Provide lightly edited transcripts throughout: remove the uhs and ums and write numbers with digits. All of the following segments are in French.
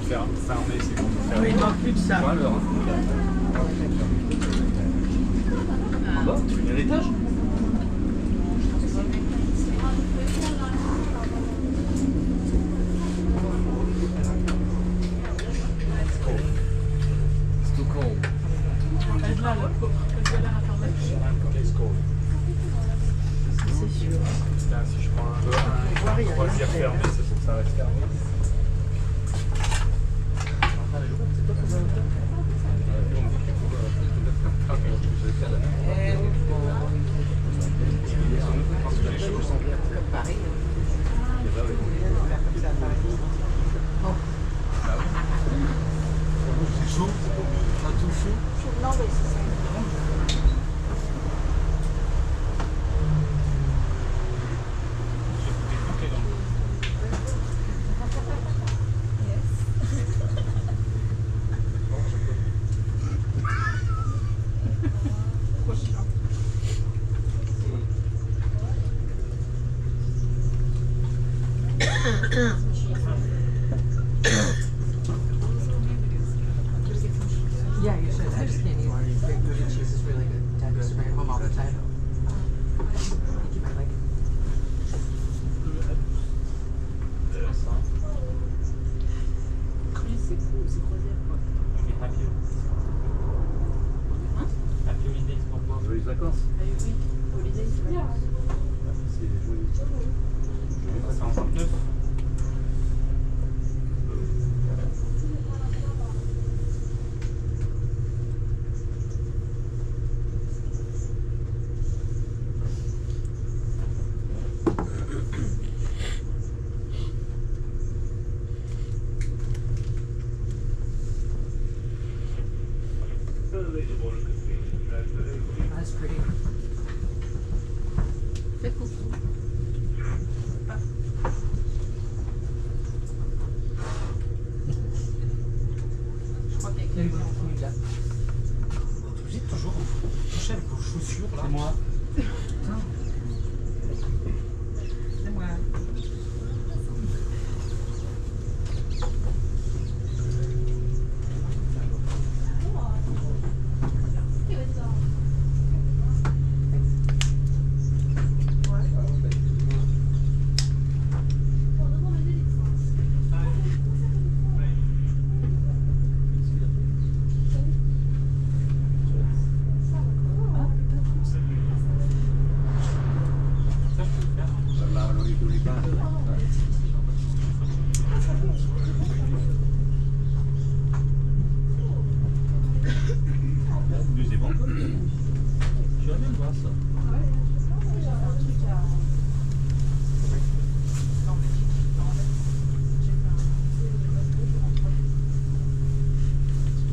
faire ça en mai, c'est qu'on peut faire. Oui, il manque plus de ça. En bas, il y a l'étage. C'est sûr. Si je prends un croisière fermée, c'est pour que ça reste fermé. C'est chaud, pas tout chaud. Non, mais c'est ça. Yeah, you should. I just can't eat great food and cheese is really good. Dad used to bring it home all the time. I think you might like it. C'est croisière quoi. Happy Holidays pour moi. Joyeuses vacances. Ah oui, Holiday, c'est bien. C'est joli. Je vais passer en 29. That's pretty. Fais coucou. Je crois qu'il y a quelqu'un. Vous êtes toujours touché avec vos chaussures là. C'est moi. C'est moi. C'est bon. Tu vas bien voir ça.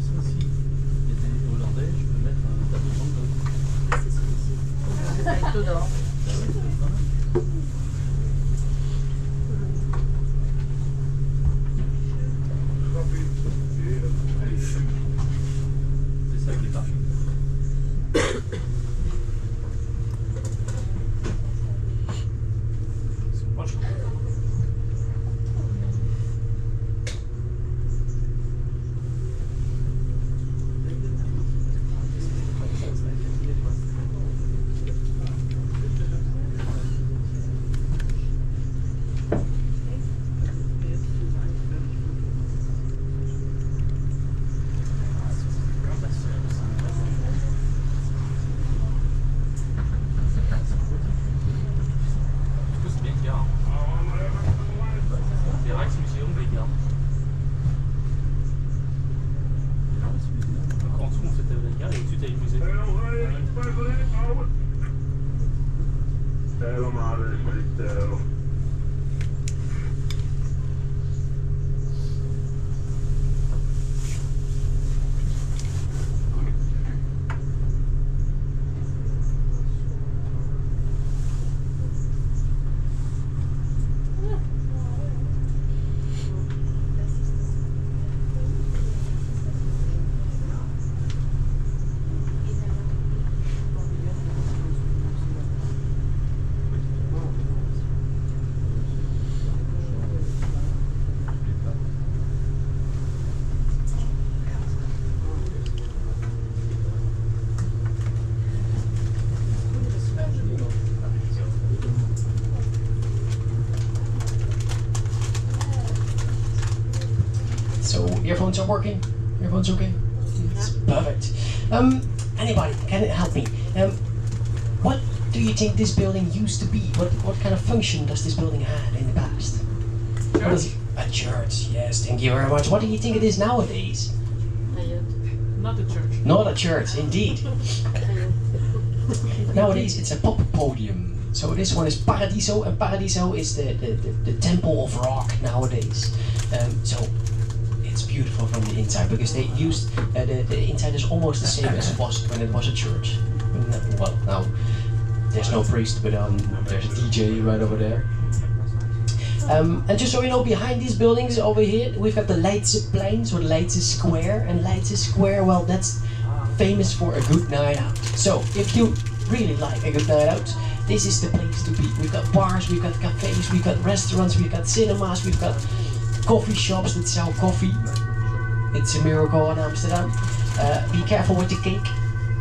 Ça aussi, il y a des Hollandais, je peux mettre un tableau de bande. C'est celui-ci. C'est avec dedans. Allez, c'est ça qui est parfait. C'est proche. C'est bien gare. C'est Rijksmuseum, les gars. En dessous, on fait la gare et au-dessus, t'as le musée. Earphones are working? Earphones okay? It's perfect. Anybody can help me? What do you think this building used to be? What kind of function does this building have in the past? What is it? A church, yes, thank you very much. What do you think it is nowadays? Not a church. Not a church, indeed. Nowadays it's a pop podium. So this one is Paradiso, and Paradiso is the temple of rock nowadays. So it's beautiful from the inside because they used the inside is almost the same as it was when it was a church. Well, now there's no priest, but there's a DJ right over there. And just so you know, behind these buildings over here, we've got the Leidseplein, so the Leidse Square, and Leidse Square, well, that's famous for a good night out. So if you really like a good night out, this is the place to be. We've got bars, we've got cafes, we've got restaurants, we've got cinemas, we've got coffee shops that sell coffee. It's a miracle in Amsterdam. Be careful with the cake,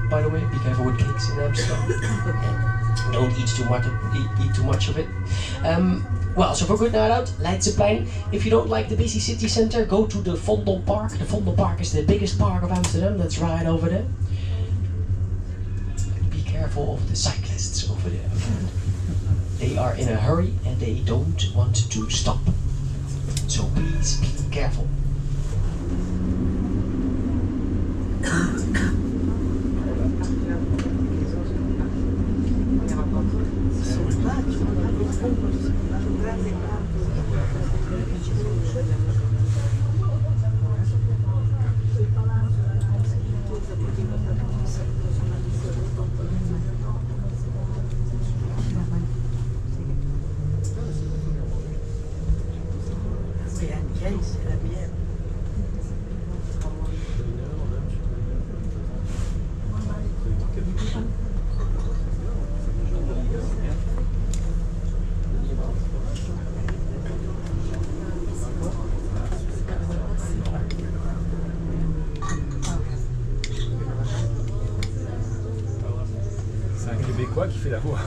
by the way. Be careful with cakes in Amsterdam. Don't eat too much of it. Well, so for a good night out, Leidseplein. If you don't like the busy city center, go to the Vondel Park. The Vondel Park is the biggest park of Amsterdam. That's right over there. Be careful of the cyclists over there. They are in a hurry and they don't want to stop. So please be careful. Québécois qui fait la voix.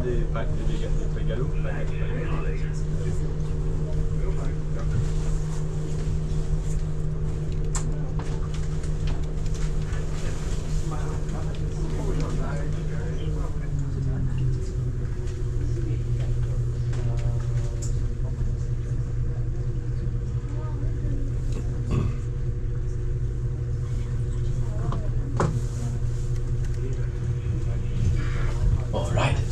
Des mégalos.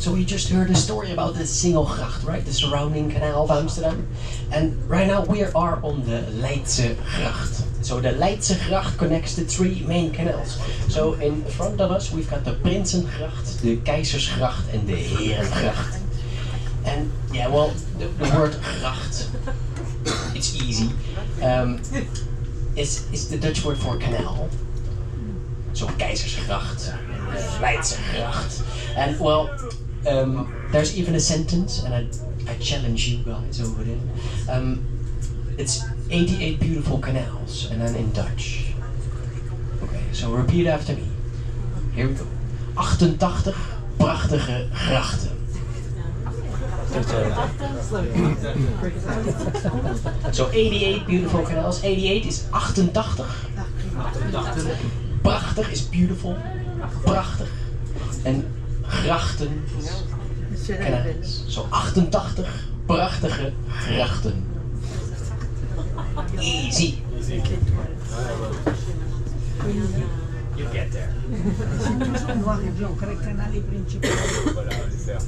So we just heard a story about the Vijzelgracht, right? The surrounding canal of Amsterdam. And right now we are on the Vijzelgracht. So the Vijzelgracht connects the three main canals. So in front of us we've got the Prinsengracht, the Keizersgracht and the Herengracht. And yeah, well, the word gracht, it's easy. It's the Dutch word for canal. So Keizersgracht, Vijzelgracht. And well, there's even a sentence, and I challenge you guys over there. It's 88 beautiful canals, and then in Dutch. Okay, so repeat after me. Here we go. 88 prachtige grachten. So 88 beautiful canals. 88 is 88. Prachtig is beautiful. Prachtig. En grachten is canals. So 88 prachtige grachten. Easy. You get there. Noir et blanc, canali principali. Voilà, les faire.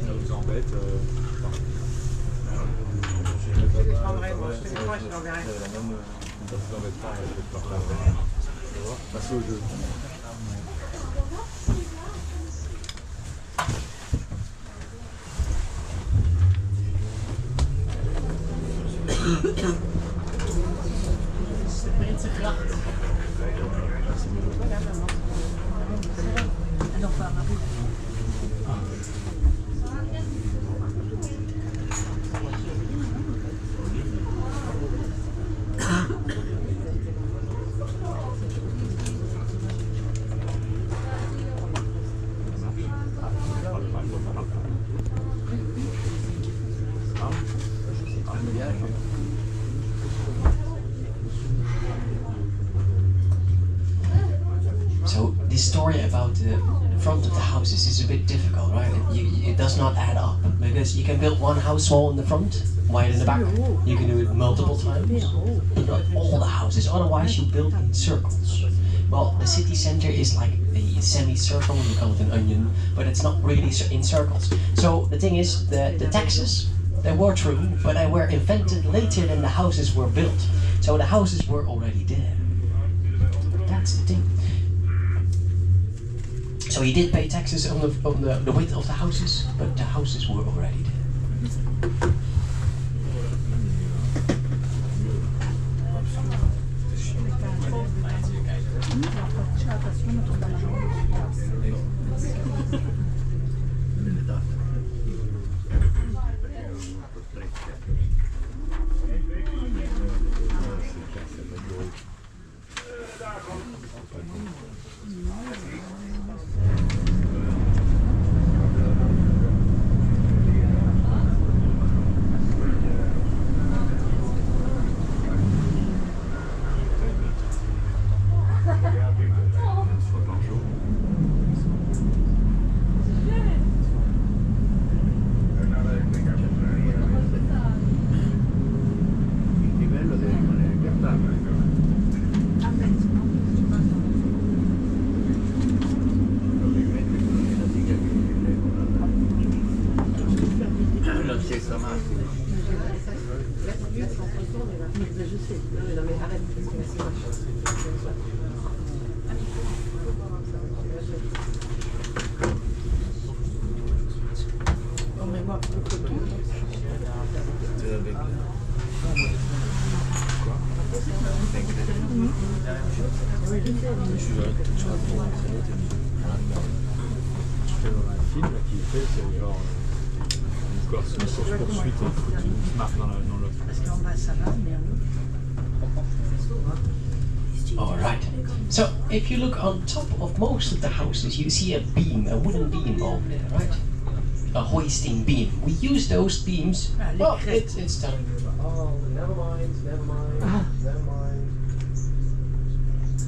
Ça vous embête Je prendrai, moi je fais les points, je l'enverrai. Ça vous embête pas, je vais pas passer au jeu. Alors, pas Marie. So this story about the front of the houses is a bit difficult, right? It does not add up because you can build one house wall in the front, wide in the back. You can do it multiple times, but not all the houses. Otherwise, you build in circles. Well, the city center is like a semicircle. You call it an onion, but it's not really in circles. So the thing is, the taxes, they were true, but they were invented later than the houses were built. So the houses were already there. That's the thing. So he did pay taxes on the width of the houses, but the houses were already there. Alright, so if you look on top of most of the houses, you see a beam, a wooden beam over there, right? A hoisting beam. We use those beams. Well, it's telling you about. Oh, never mind.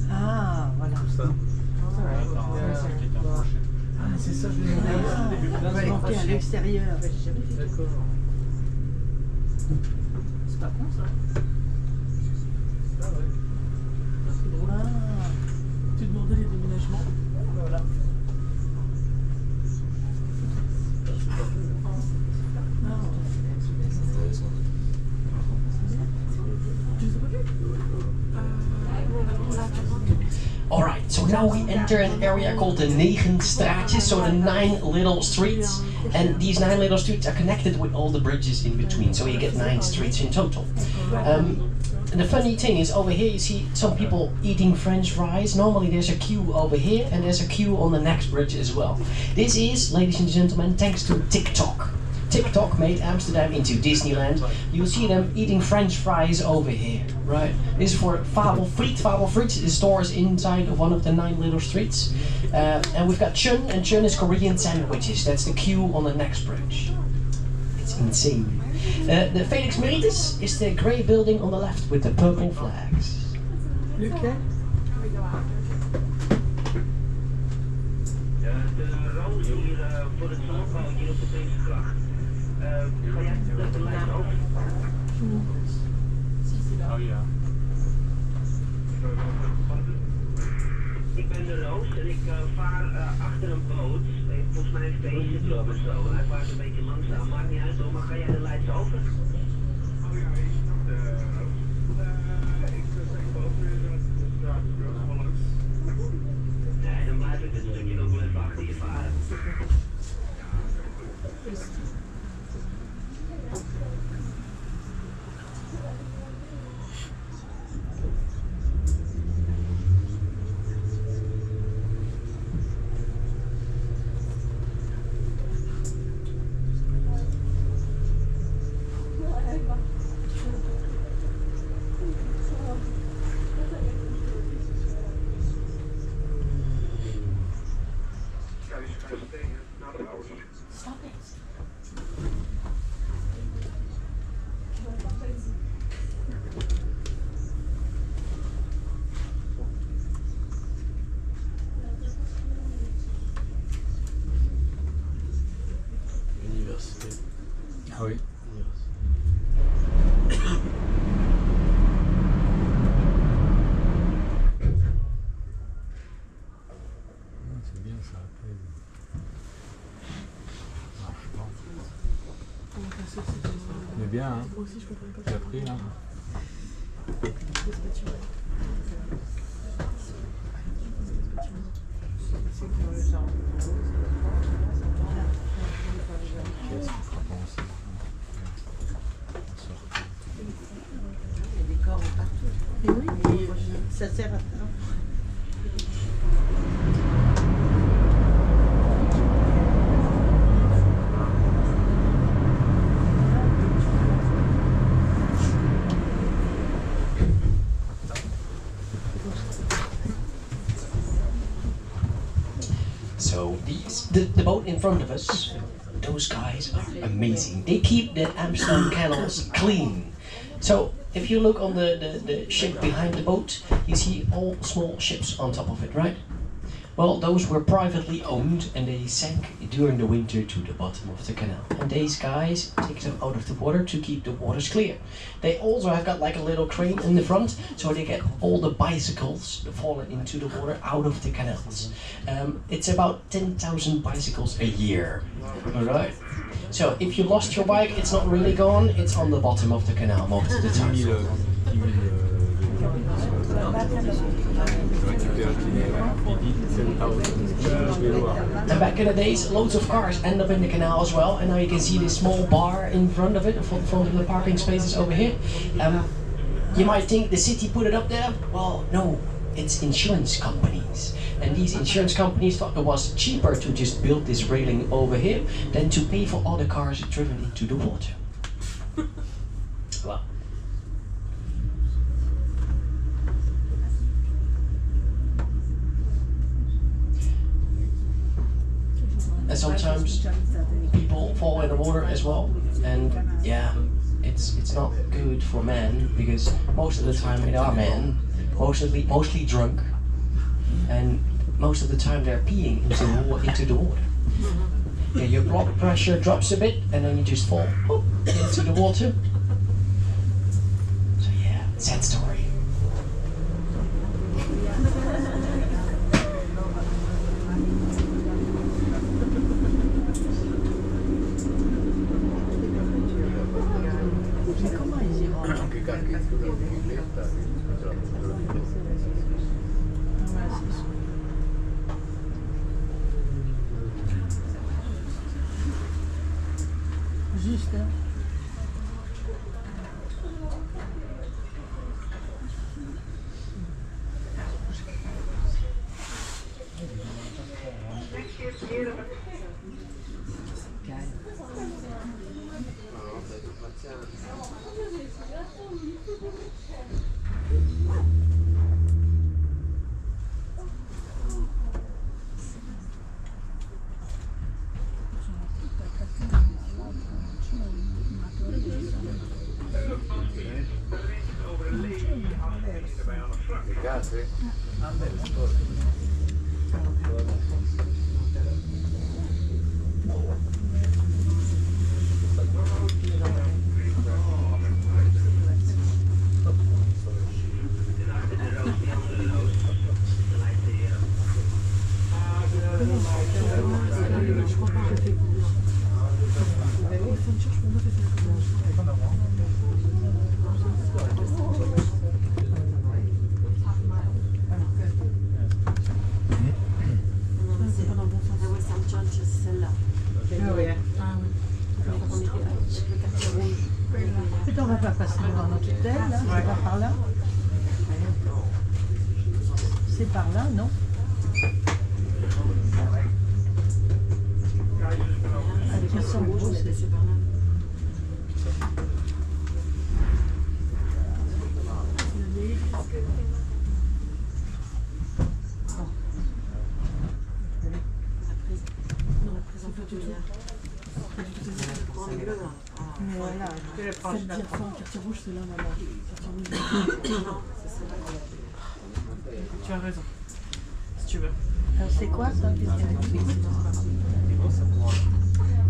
Ah, voilà. ça? Ah, c'est ça, je vais aller monter à l'extérieur. D'accord. C'est pas con ça. Ah ouais. Ah, c'est drôle. Ah. Tu demandais les déménagements. Voilà. Ah, c'est pas con. Alright, so now we enter an area called the 9 straatjes, so the 9 little streets. And these 9 little streets are connected with all the bridges in between, so you get 9 streets in total. And the funny thing is, over here you see some people eating French fries. Normally there's a queue over here, and there's a queue on the next bridge as well. This is, ladies and gentlemen, thanks to TikTok. TikTok made Amsterdam into Disneyland. You see them eating French fries over here, right? This is for Fabel Friet. Fabel Friet is stores inside of one of the 9 little streets. And we've got Chun, and Chun is Korean sandwiches. That's the queue on the next bridge. It's insane. The Felix Meritus is the grey building on the left with the purple flags. Lequel? De roos hier voor het zonnebouw hier op de Vijzelgracht. Ga jij de lijst over? Oh ja. Ik ben de Roos en ik vaar achter een boot. Volgens mij heeft deze het op of zo. Hij vaart een beetje langzaam, maakt niet uit hoor, maar ga jij de lijst over? Oh ja, ik snap de Roos. Ik zeg boven de straat langs. Nee, dan blijf ik dit stukje nog wel even achter je varen. Université. Ah oui. C'est bien ça. Mais bien, hein. Tu as pris là. Qu'est-ce qu'il faut penser? Les décors partout. Et oui, ça sert à ça. So the boat in front of us, those guys are amazing. They keep the Amsterdam canals clean. So if you look on the ship behind the boat, you see all small ships on top of it, right? Well, those were privately owned and they sank during the winter to the bottom of the canal. And these guys take them out of the water to keep the waters clear. They also have got like a little crane in the front, so they get all the bicycles falling into the water out of the canals. It's about 10,000 bicycles a year. Alright? So if you lost your bike, it's not really gone, it's on the bottom of the canal most of the time. 10 000 And back in the days, loads of cars end up in the canal as well. And now you can see this small bar in front of it, in front of the parking spaces over here. You might think the city put it up there. Well, no, it's insurance companies. And these insurance companies thought it was cheaper to just build this railing over here than to pay for all the cars driven into the water. Well. And sometimes people fall in the water as well, and yeah, it's not good for men because most of the time they are men, mostly drunk. and most of the time they're peeing into the water. Yeah, your blood pressure drops a bit, and then you just fall into the water. So yeah, sad story. Mais comment ils y rentrent? Juste, hein. Putain, on va pas passer devant notre hôtel, là, c'est pas par là. C'est par là, non? Avec un sang gros, c'est par là. Mais voilà, quartier rouge, c'est là, maman. Tu as raison. Si tu veux. Alors c'est quoi ça?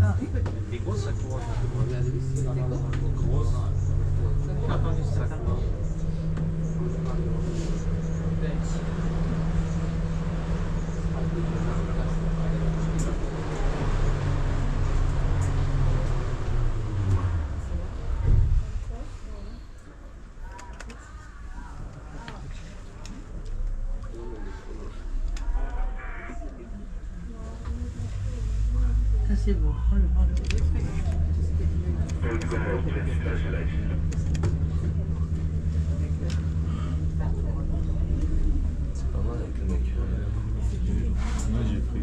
Ah. Les grosses, ça court. Ça c'est beau. Oh, le bord de C'est pas mal avec le mec. Moi j'ai pris.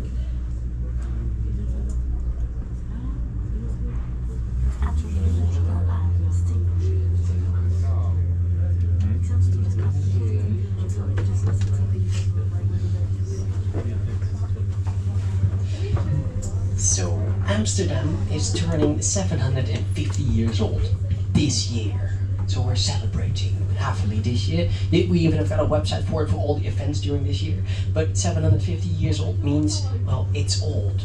So, Amsterdam is turning 750 years old this year. So we're celebrating happily this year. We even have got a website for it for all the events during this year. But 750 years old means, well, it's old.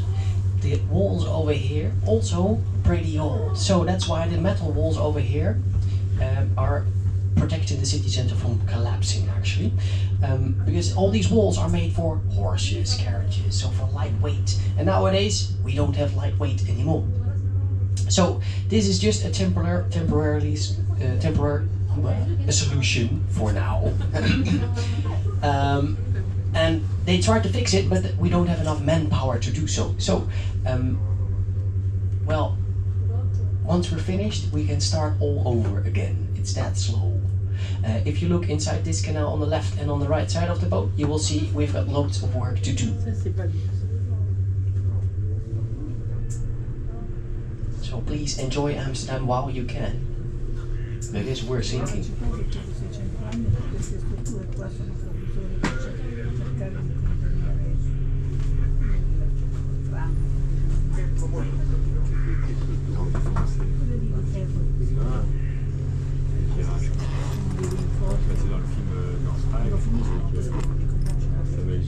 The walls over here also pretty old. So that's why the metal walls over here are protecting the city center from collapsing actually. Because all these walls are made for horses, carriages, so for lightweight. And nowadays we don't have lightweight anymore. So this is just a temporary a solution for now. And they tried to fix it, but we don't have enough manpower to do so. So, well, once we're finished, we can start all over again. It's that slow. If you look inside this canal on the left and on the right side of the boat, you will see we've got loads of work to do. So please enjoy Amsterdam while you can. Because we're sinking. C'est dans le film North Side. Ça s'appelle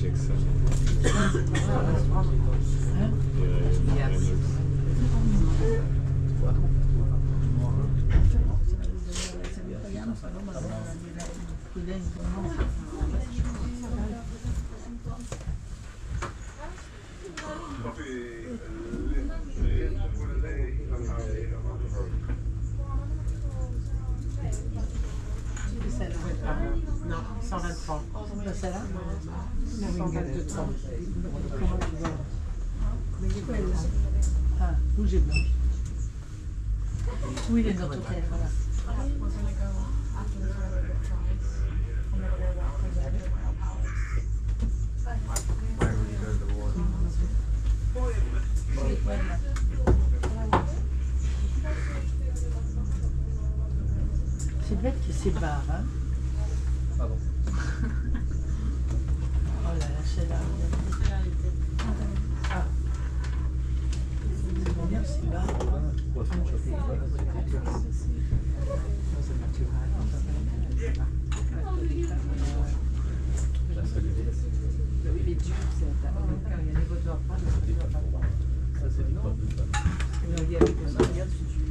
Non, 123. Celle-là? 122, 30. Comment tu vas? Ah, rouge et blanc. Oui, les notre hôtel, voilà. C'est bête que c'est barre, hein? Pardon. Oh là là, c'est là. Ah. C'est bien, c'est barre. Oui, les durs, c'est quand il y a les vautours pas, les vautours pas. Ça, c'est du propre. Il y a avec ça, regarde ce jus.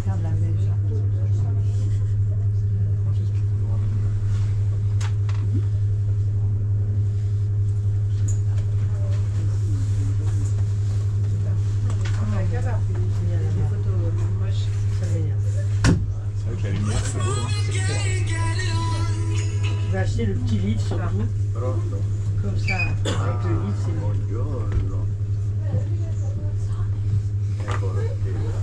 Regarde la neige. C'est vrai que la lumière, c'est beau. Je vais acheter le petit livre surtout. Pronto? Comme ça, avec le livre, c'est mieux. Buongiorno. Ecco la stella.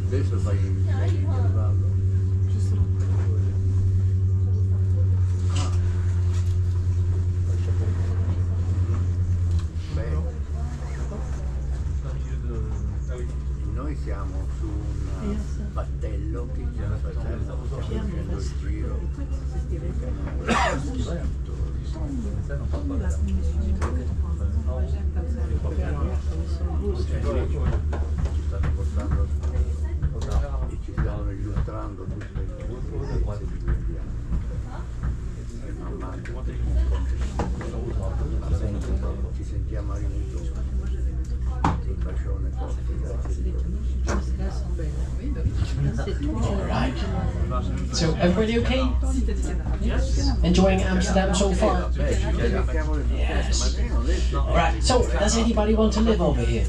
Adesso fai l'intervallo. Bene. Noi siamo su un battello che stiamo facendo il giro. Ci stanno portando e ci stanno illustrando tutte le cose di cui abbiamo. E man mano ci sentiamo arrivati. Il bacione forte, grazie. Alright. So, everybody okay? Enjoying Amsterdam so far? Yes. Alright, so does anybody want to live over here?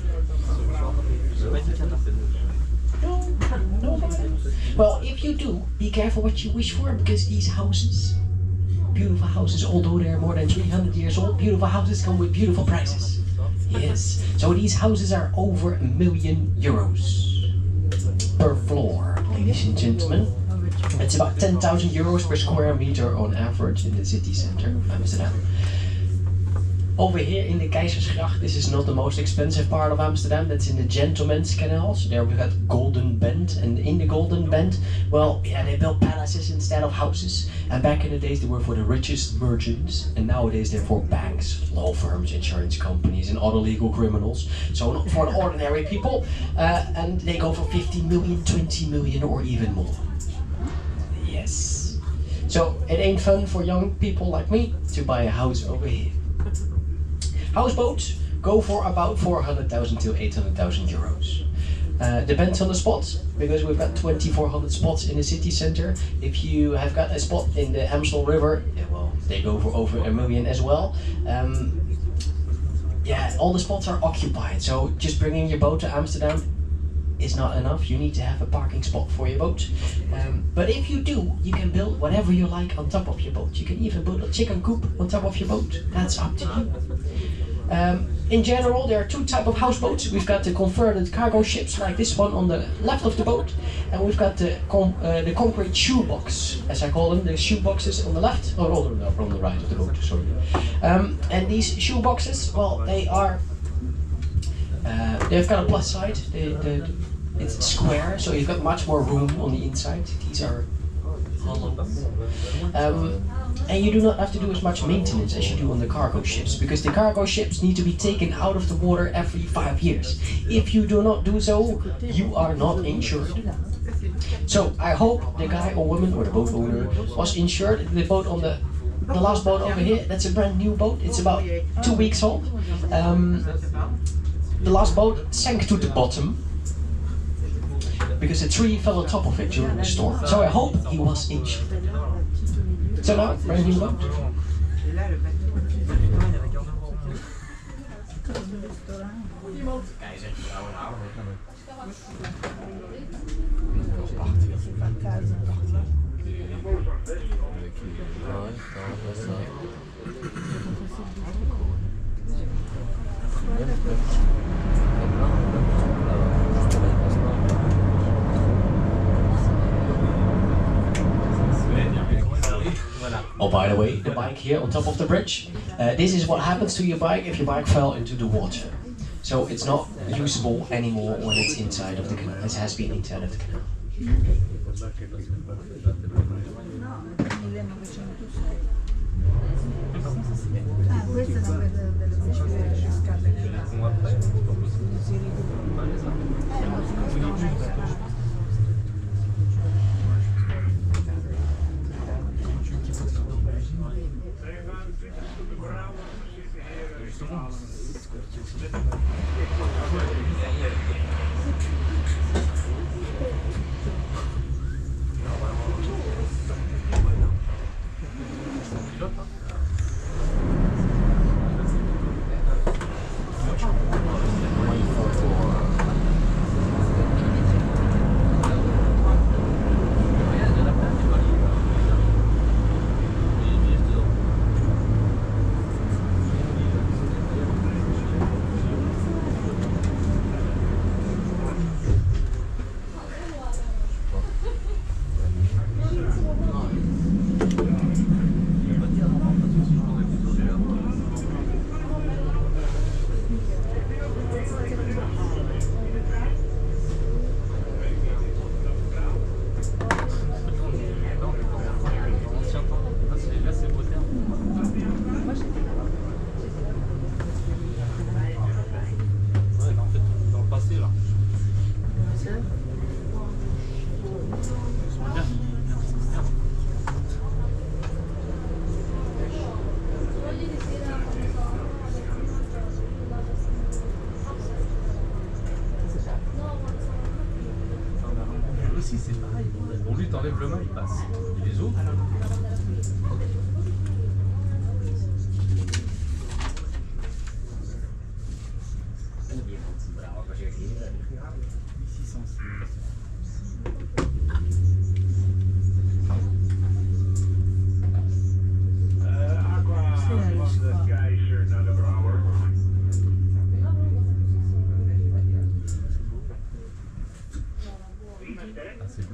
No? Well, if you do, be careful what you wish for, because these houses, beautiful houses, although they're more than 300 years old, beautiful houses come with beautiful prices. Yes, so these houses are over €1 million per floor, ladies and gentlemen. It's about €10,000 per square meter on average in the city center of Amsterdam. Over here in the Vijzelgracht, this is not the most expensive part of Amsterdam. That's in the Gentleman's Canal. So there we've got Golden Bend, and in the Golden Bend, well, yeah, they built palaces instead of houses. And back in the days, they were for the richest merchants, and nowadays they're for banks, law firms, insurance companies, and other legal criminals. So not for the ordinary people. And they go for 50 million, 20 million, or even more. Yes. So it ain't fun for young people like me to buy a house over here. Houseboats go for about 400,000 to 800,000 euros. Depends on the spots, because we've got 2,400 spots in the city center. If you have got a spot in the Amstel River, yeah, well, they go for over $1 million as well. Yeah, all the spots are occupied, so just bringing your boat to Amsterdam is not enough. You need to have a parking spot for your boat. But if you do, you can build whatever you like on top of your boat. You can even build a chicken coop on top of your boat. That's up to you. In general, there are two types of houseboats. We've got the converted cargo ships like this one on the left of the boat, and we've got the concrete shoebox, as I call them, the shoeboxes on the left, or on the right of the boat, sorry. And these shoeboxes, well, they are They've got a plus side. It's square, so you've got much more room on the inside. These are hollow. And you do not have to do as much maintenance as you do on the cargo ships, because the cargo ships need to be taken out of the water every 5 years. If you do not do so, you are not insured. So I hope the guy or woman or the boat owner was insured. The boat on the last boat over here, that's a brand new boat. It's about 2 weeks old. The last boat sank to the bottom because a tree fell on top of it during the storm. So I hope he was injured. So now, brand new boat. Et là, le bateau. Oh, by the way, the bike here on top of the bridge. This is what happens to your bike if your bike fell into the water. So it's not usable anymore when it's inside of the canal. It has been inside of the canal. Ah, questa è una delle scale Ici c'est pareil, pour lui t'enlèves le main, il passe. Et les autres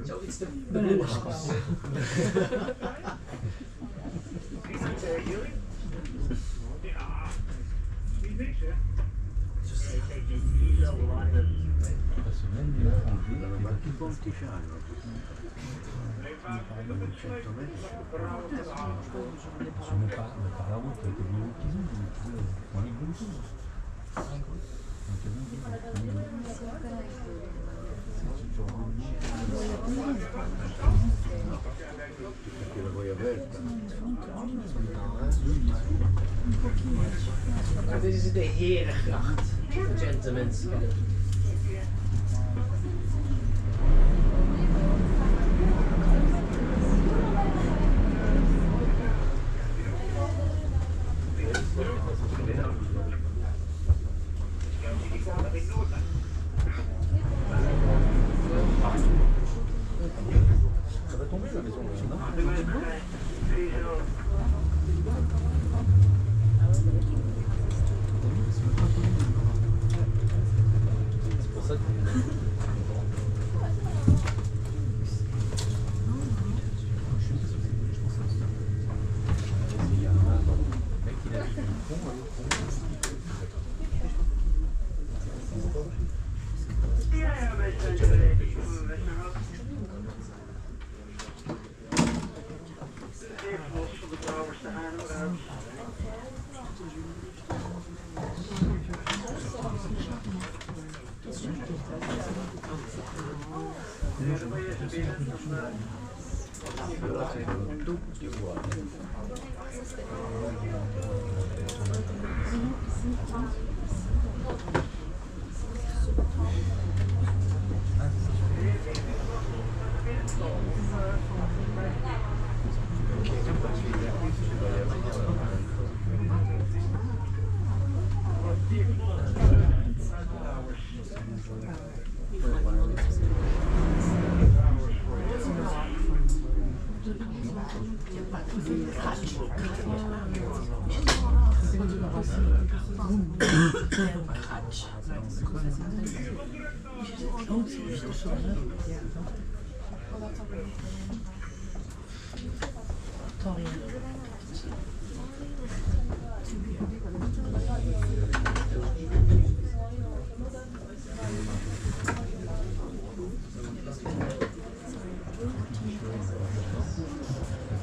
So it's the blue house. Par la route, avec les boulots qu'ils ont, on les boulots. Dit is de Herengracht, gentlemen's. Ça va tomber la maison, non? C'est pour ça que...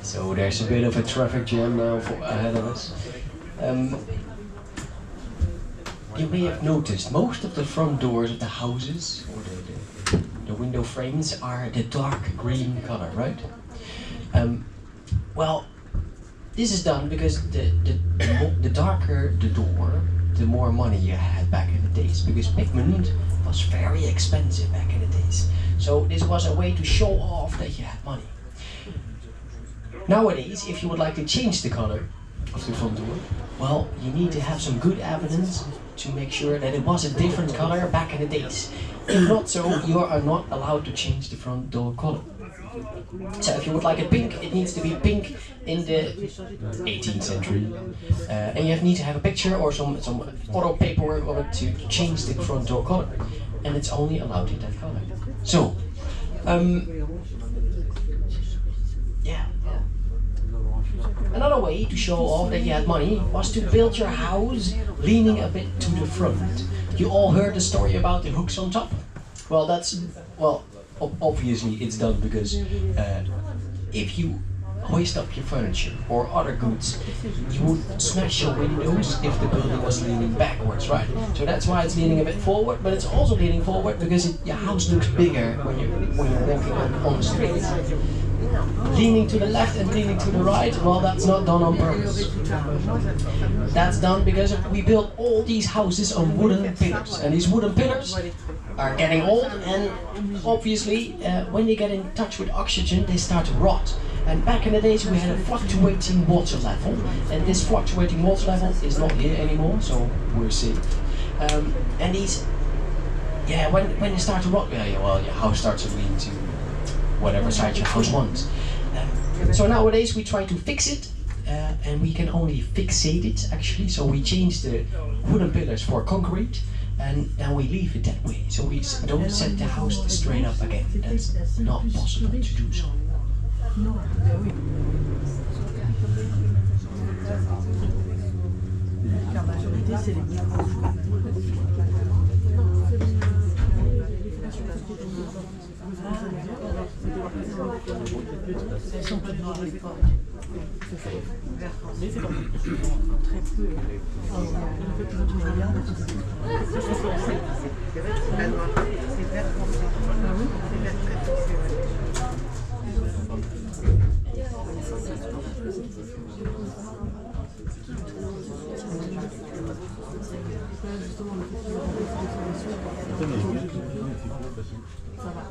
So there's a bit of a traffic jam now ahead of us. You may have noticed most of the front doors of the houses or the window frames are the dark green color, right? Well, this is done because the darker the door, the more money you had back in the days, because pigment was very expensive back in the days. So this was a way to show off that you had money. Nowadays, if you would like to change the color of the front door, well, you need to have some good evidence to make sure that it was a different color back in the days. If not so, you are not allowed to change the front door color. So if you would like it pink, it needs to be pink in the 18th century. And you need to have a picture or some photo paperwork on it to change the front door color. And it's only allowed in that color. So, yeah. Another way to show off that you had money was to build your house leaning a bit to the front. You all heard the story about the hooks on top? Well, obviously it's done because if you hoist up your furniture or other goods, you would smash your windows if the building was leaning backwards, right? So that's why it's leaning a bit forward, but it's also leaning forward because your house looks bigger when you're walking on the street. Leaning to the left and leaning to the right, well, that's not done on purpose. That's done because we built all these houses on wooden pillars, and these wooden pillars are getting old, and obviously when they get in touch with oxygen, they start to rot. And back in the days we had a fluctuating water level, and this fluctuating water level is not here anymore, so we're safe. And these, yeah, when they start to rot, well, your house starts to lean to whatever side your house wants. So nowadays we try to fix it, and we can only fixate it actually. So we change the wooden pillars for concrete, and we leave it that way. So we don't set the house straight up again. That's not possible to do so. Elles sont pas noires à l'époque. C'est ça. Mais c'est comme très peu. Un peu plus de regarde. C'est la noire. C'est vert foncé. Ah oui, c'est vert très foncé.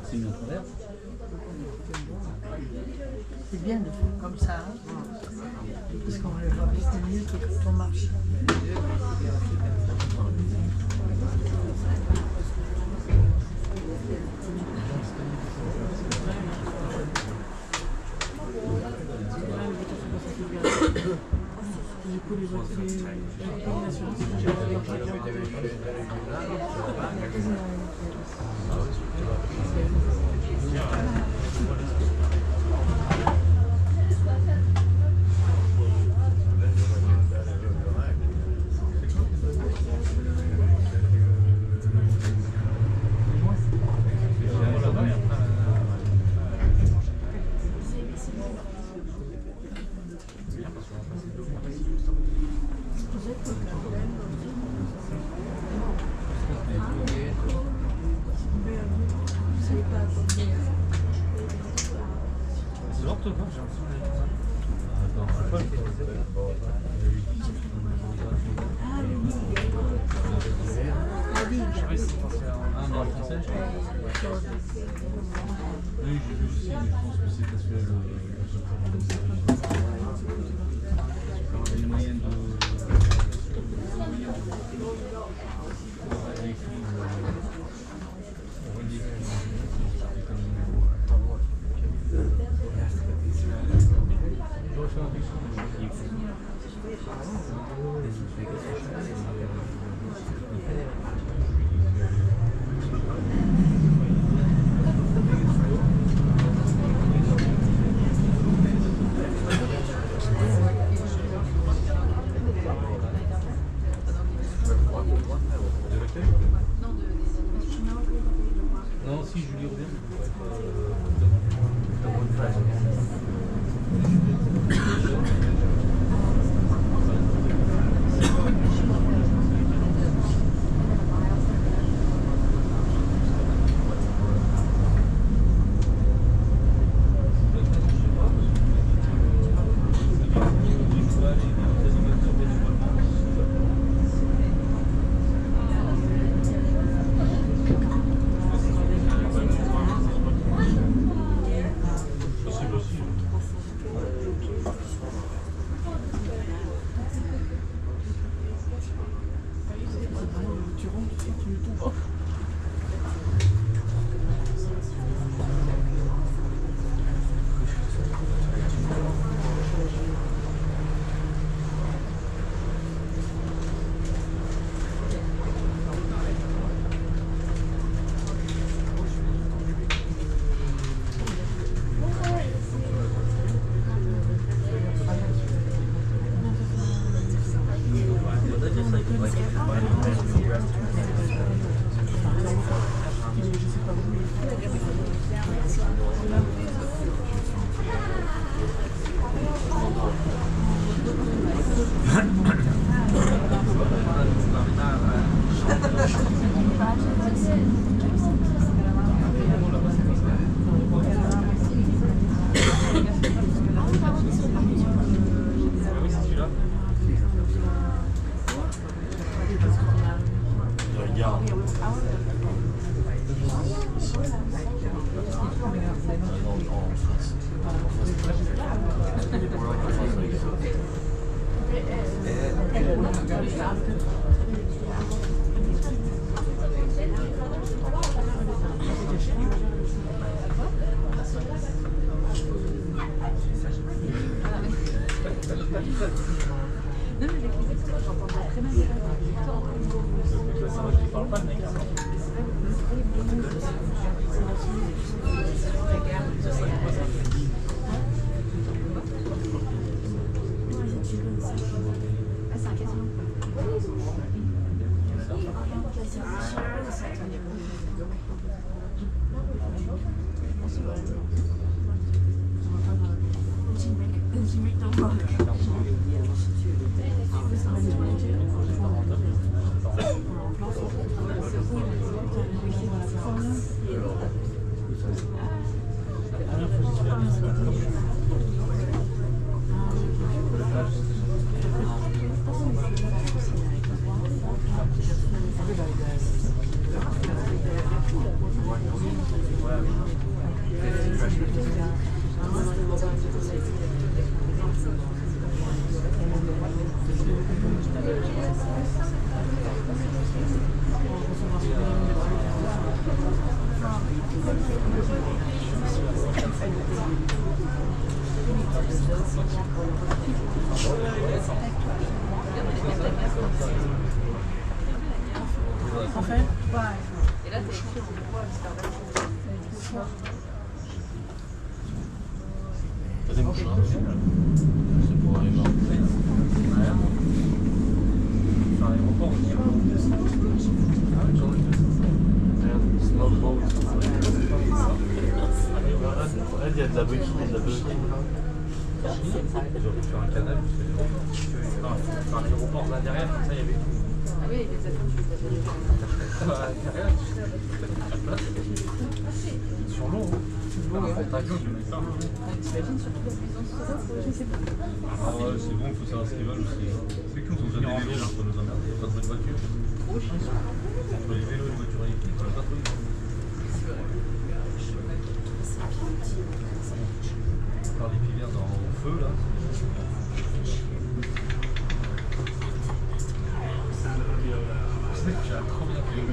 C'est une traverse. C'est bien de faire comme ça, hein, parce qu'on le voit mieux que quand on marche. Du coup, les Oui, j'ai vu aussi, mais je pense que c'est parce que le moyen de... Non, si Julie revient. Il y a de la brique, il y a de la brique. Sur un canal, c'est un aéroport là derrière, comme ça il y avait tout. Ah oui, les avions, tu les as Derrière, sur l'eau. Ah ouais, c'est bon, il faut savoir ce qu'ils veulent aussi. C'est que vous avez des vélos, ça nous emmerde, il n'y a pas de bruit de voiture. Entre les vélos et les voitures électriques, ça va pas trop vite. Par les piliers au feu là. J'ai trop bien fait.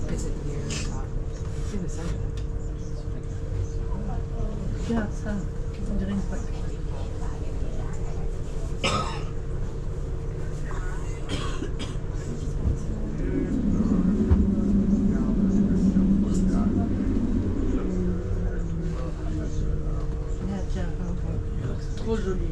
Is it near the top? It's in the center. Regarde ça, on dirait une fac. Tiens, trop joli.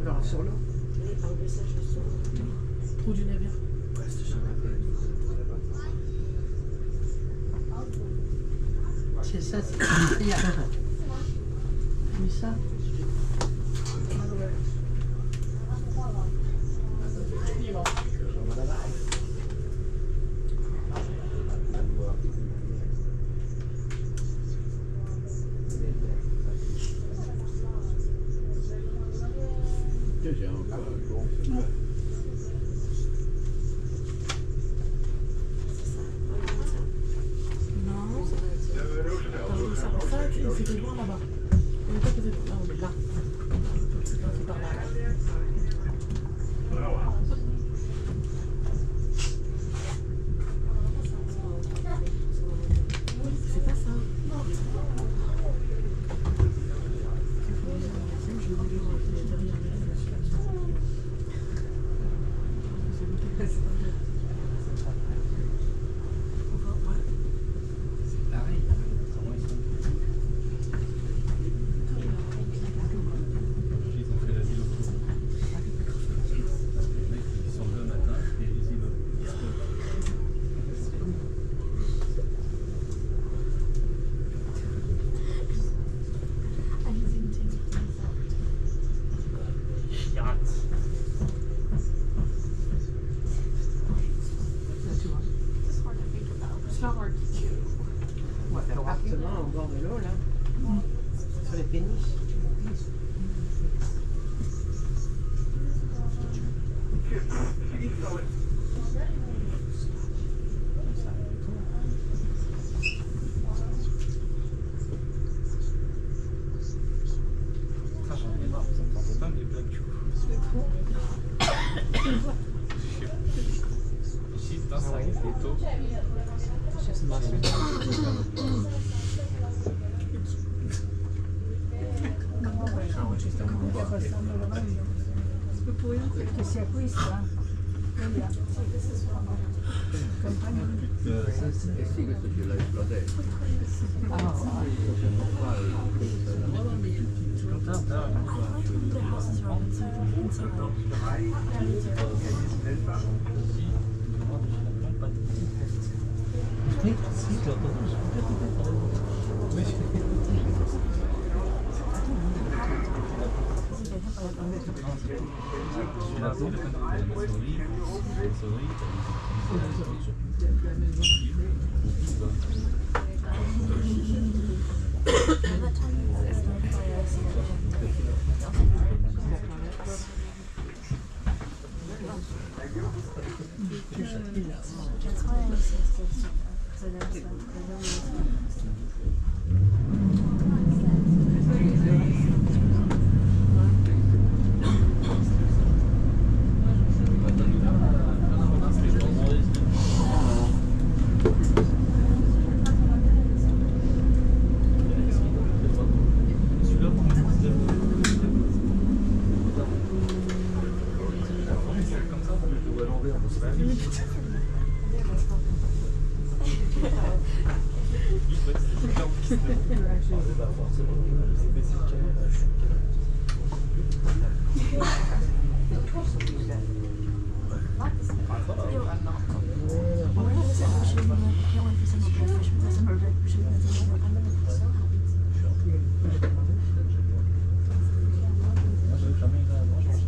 Alors, sur l'eau. Trou du navire. C'est ça, c'est il y a mais ça. C'était loin là-bas. On n'est pas que c'est là, on est là. C'est par là. C'est pas ça. Appartement au bord de l'eau, là. Sur les péniches. Ça, j'en ai marre, ça me tente pas mes blagues du coup. Ici, putain, ça arrive les taux. Che sia questa? Eh sì, questo ce l'hai sulla destra.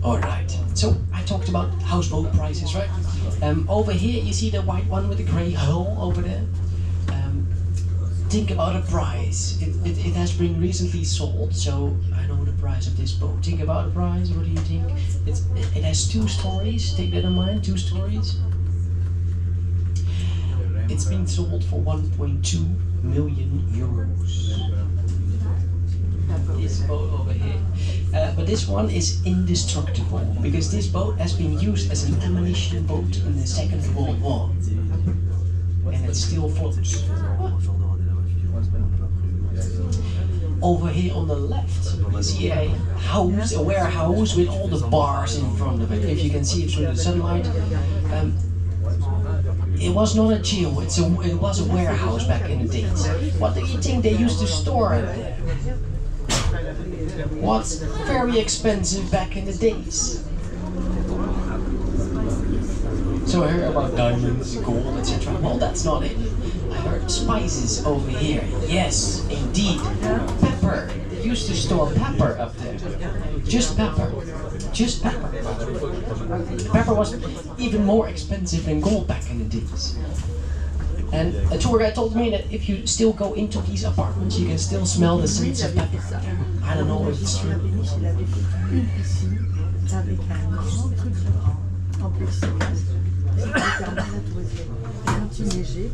Alright, so I talked about houseboat prices, right? Over here you see the white one with the grey hull over there. Think about a price. It has been recently sold, so I know the price of this boat. Think about the price, what do you think? It has 2 stories, take that in mind, 2 stories. It's been sold for 1.2 million euros. This boat over here. But this one is indestructible, because this boat has been used as an ammunition boat in the Second World War. And it still floats. Over here on the left, you see a house, a warehouse with all the bars in front of it. If you can see it through the sunlight. It was not a jail, it was a warehouse back in the days. What do you think they used to store in there? what's very expensive back in the days. So I heard about diamonds, gold, etc. Well, that's not it. I heard spices over here. Yes, indeed. Pepper. They used to store pepper up there. Just pepper. Just pepper. Pepper was even more expensive than gold back in the days. And a tour guide told me that if you still go into these apartments, you can still smell the scents of pepper. I don't know if it's true. Quand il neigeait,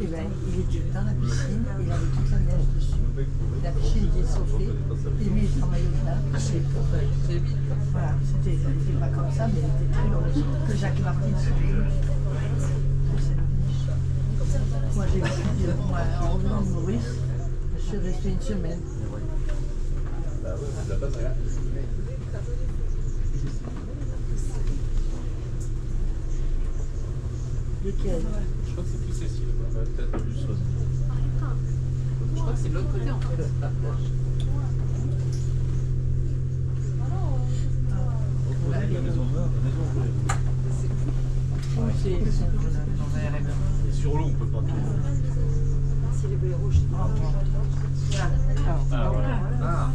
eh ben, il était dans la piscine, il avait toute la neige dessus. La piscine était chauffée, et lui il était en maillot de bain. Voilà, c'était pas comme ça, mais il était très long. Que Jacques Martin sourit. Moi j'ai vécu, en revenant de Maurice, je suis restée une semaine. Lequel? Je crois que c'est plus Cécile, peut-être plus. Je crois que c'est de l'autre côté en fait. La maison noire, la maison bleue. Et sur l'eau, on peut pas tout. C'est les bleus rouges. Ah, voilà. Ah.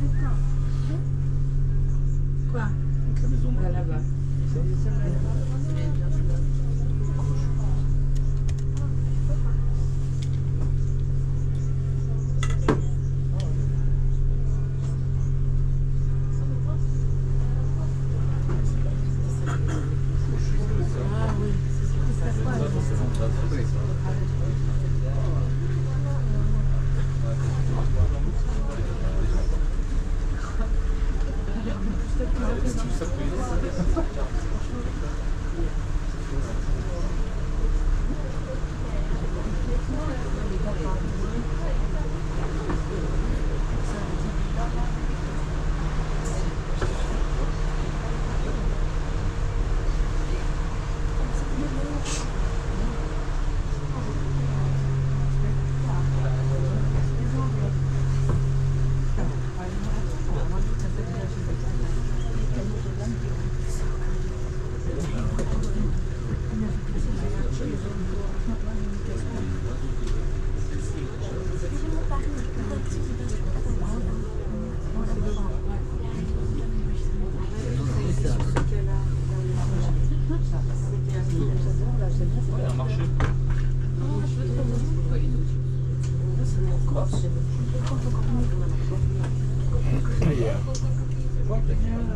Quoi? Donc la maison noire. Là-bas.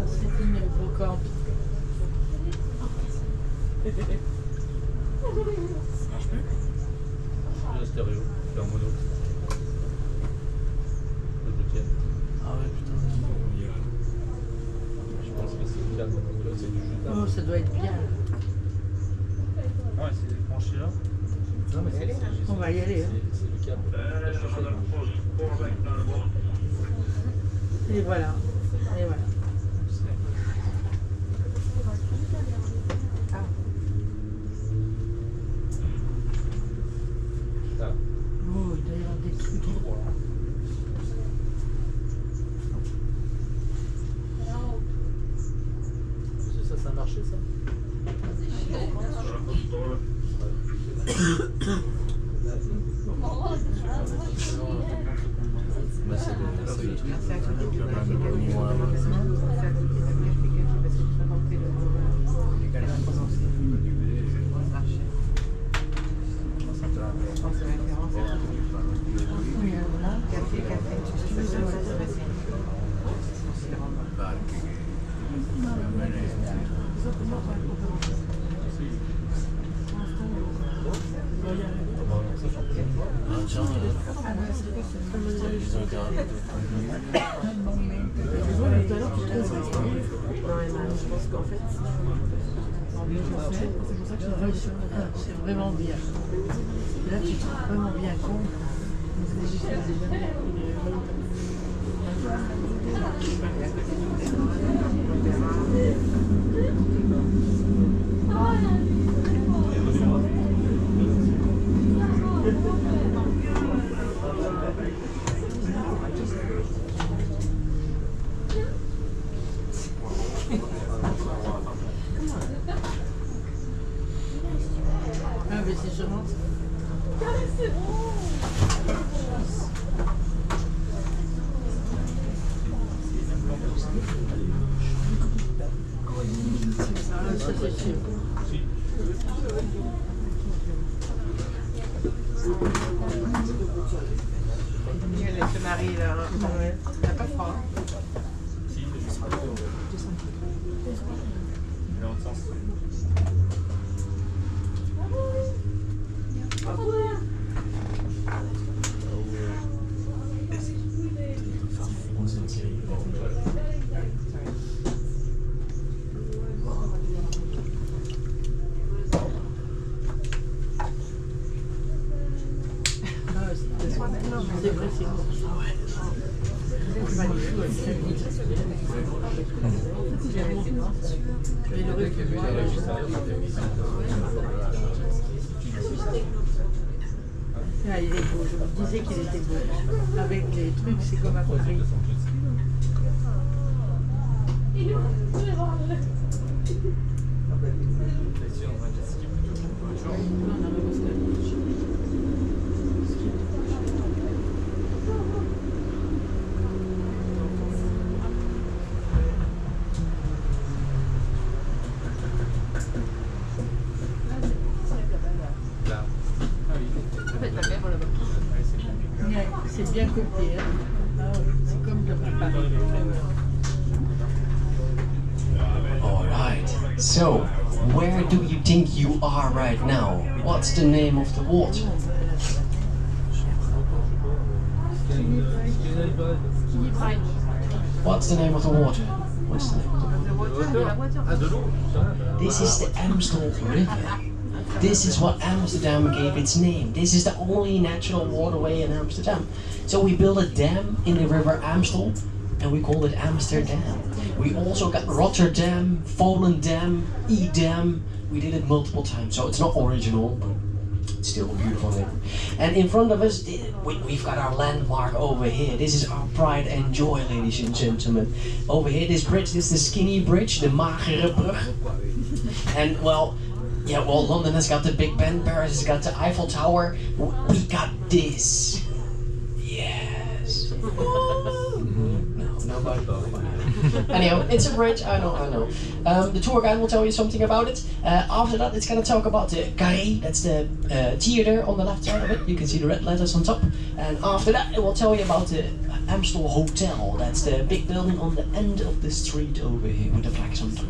C'est une brocante. La stéréo, c'est en mono. Le deuxième. Ah ouais, putain. Je pense que c'est calme. Là, c'est du jeu. Oh, ça doit être bien. Ouais, c'est franchi là. Non, mais c'est On va y aller. Hein. le câble. La chaussée. Et voilà. Et voilà. Oh, il doit y avoir des trucs. Ça a marché ça? Bah, c'est le truc. C'est vraiment bien. Là, tu te rends vraiment bien compte. l'assurance. Ça c'est sûr. Elle se marie là. Elle n'a pas froid. Si, c'est juste dans l'autre sens. C'est vrai, c'est Ah, il est beau, je me disais qu'il était beau. Avec les trucs, c'est comme à Paris. C'est bien copié. Hein. Ah oui, c'est comme de préparer. Alright, so where do you think you are right now? What's the name of the water? What's the name of the water? What's the name of the water? Ah, de l'eau. This is the Amstel River. This is what Amsterdam gave its name. This is the only natural waterway in Amsterdam. So we built a dam in the river Amstel and we called it Amsterdam. We also got Rotterdam, Volendam, Edam. We did it multiple times, so it's not original, but it's still a beautiful name. And in front of us, we've got our landmark over here. This is our pride and joy, ladies and gentlemen. Over here, this bridge, this is the skinny bridge, the magere brug. And well, yeah, well, London has got the Big Ben, Paris has got the Eiffel Tower. We got this. Yes. No, nobody. Anyhow, it's a bridge, I know. The tour guide will tell you something about it. After that, it's going to talk about the Carré, that's the theater on the left side of it. You can see the red letters on top. And after that, it will tell you about the Amstel Hotel. That's the big building on the end of the street over here with the flags on top.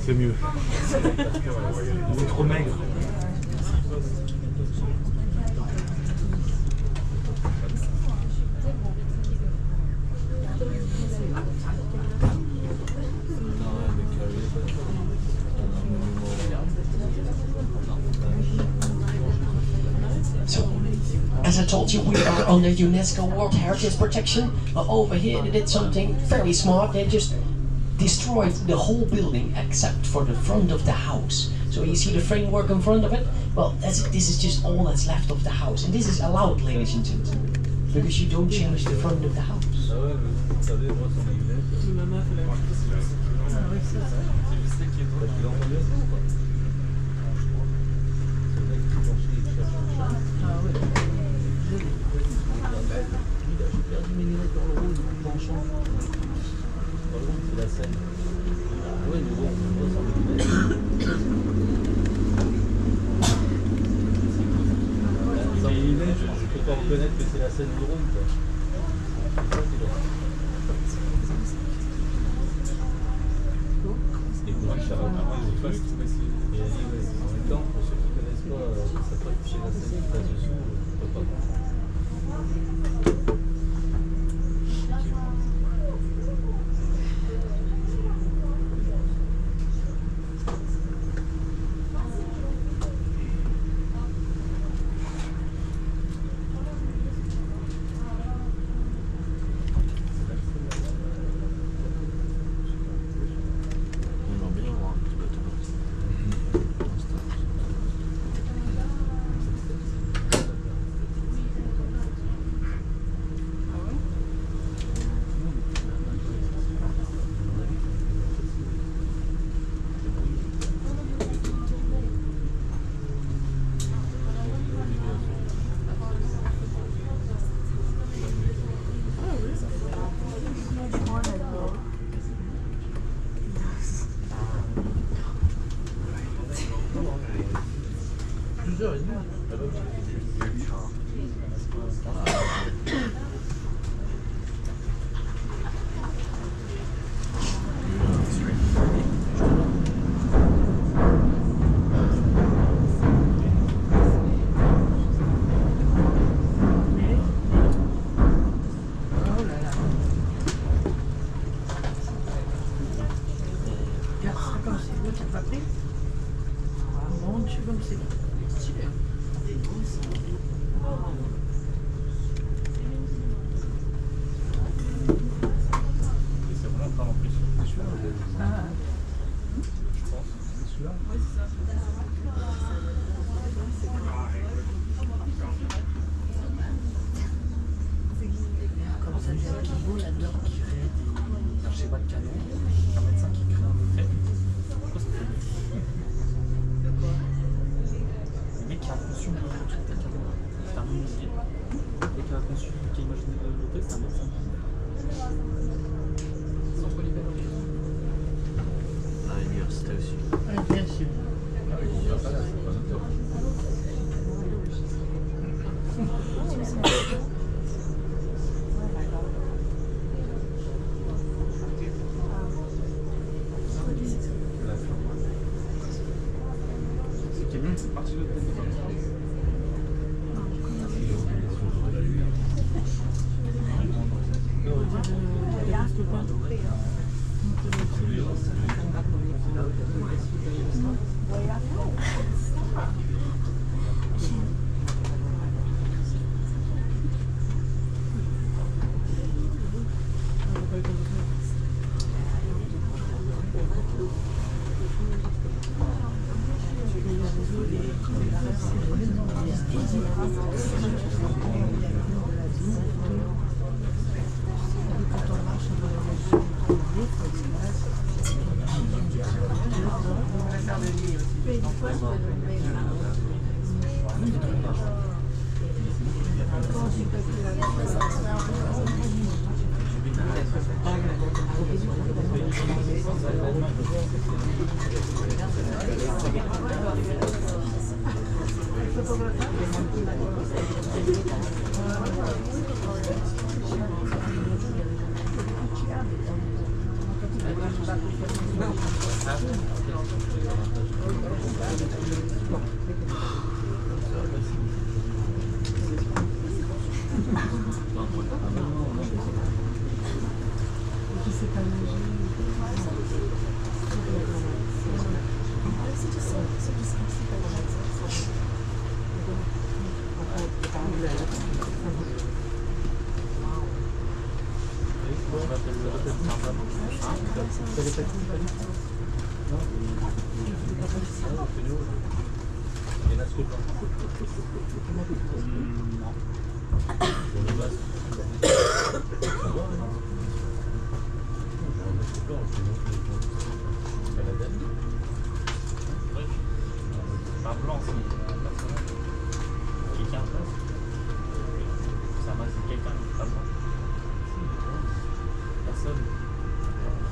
C'est mieux. Il est trop maigre. As I told you, we are under UNESCO World Heritage Protection. But over here they did something very smart. They just destroyed the whole building except for the front of the house. So you see the framework in front of it? Well, this is just all that's left of the house. And this is allowed, ladies and gentlemen, because you don't change the front of the house. pas reconnaître que c'est la scène du drone, quoi. C'est ça qui est drôle. Et pour lui, ça va vraiment les autres faces. Et elle dit, ouais, en même temps, pour ceux qui ne connaissent pas, ça peut afficher la scène qui passe dessous, on peut pas comprendre.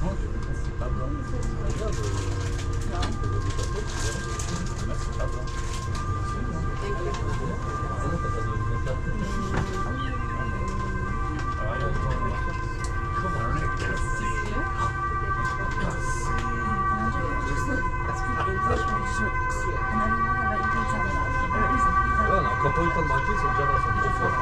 Non, c'est pas blanc. C'est pas grave. Quand on est pas de marquer, ils sont déjà là, ils sont trop forts.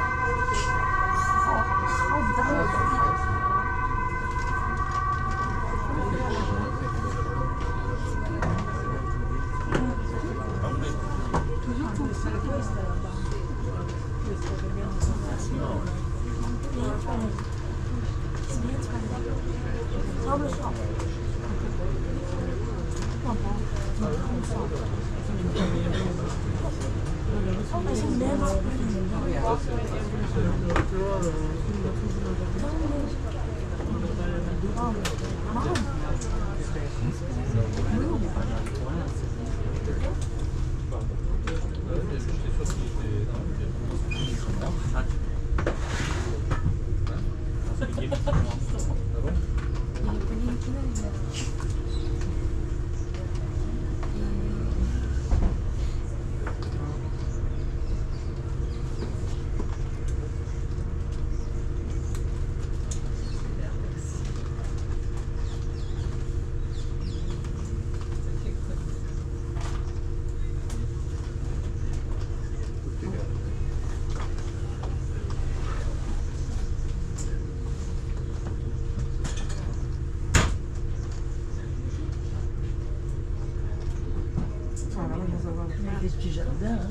Des petits jardins. Hein.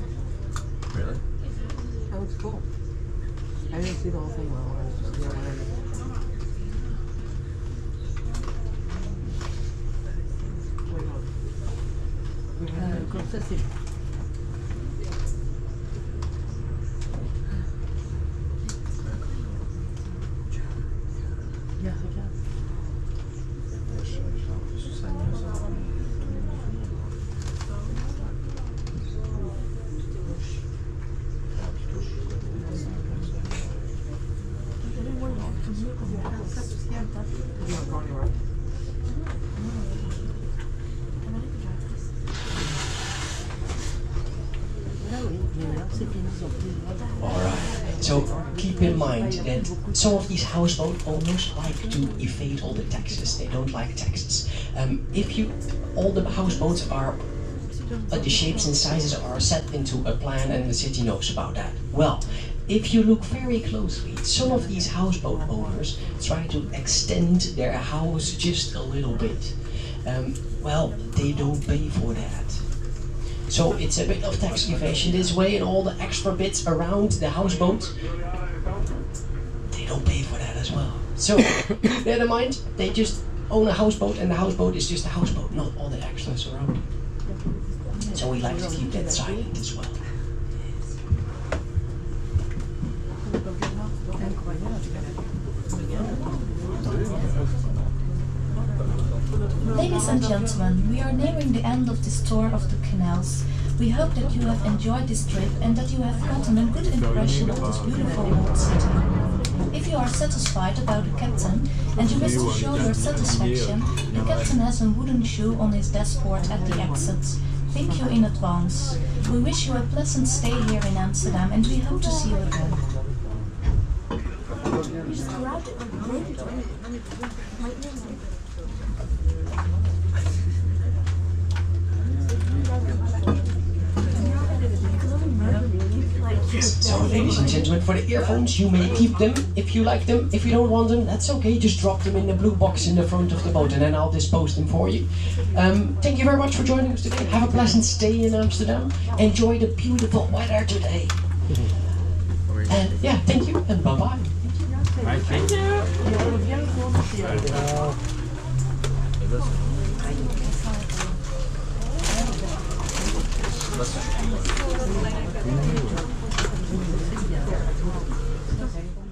Really? That looks cool. I didn't see the whole thing well. I was just there when Comme ça, c'est. Regarde, regarde. Alright, so keep in mind that some of these houseboat owners like to evade all the taxes. They don't like taxes. All the houseboats are, the shapes and sizes are set into a plan and the city knows about that. Well, if you look very closely, some of these houseboat owners try to extend their house just a little bit. Well, they don't pay for that. So it's a bit of tax evasion this way, and all the extra bits around the houseboat, they don't pay for that as well. So, bear in mind, they just own a houseboat and the houseboat is just a houseboat, not all the extras around. So we like to keep that silent as well. Ladies and gentlemen, we are nearing the end of this tour of the canals. We hope that you have enjoyed this trip and that you have gotten a good impression of this beautiful old city. If you are satisfied about the captain and you wish to show your satisfaction, the captain has a wooden shoe on his dashboard at the exit. Thank you in advance. We wish you a pleasant stay here in Amsterdam and we hope to see you again. So ladies and gentlemen, for the earphones, you may keep them if you like them. If you don't want them, that's okay. Just drop them in the blue box in the front of the boat and then I'll dispose them for you. Thank you very much for joining us today. Have a pleasant stay in Amsterdam. Enjoy the beautiful weather today. And yeah, thank you and bye-bye. Thank you.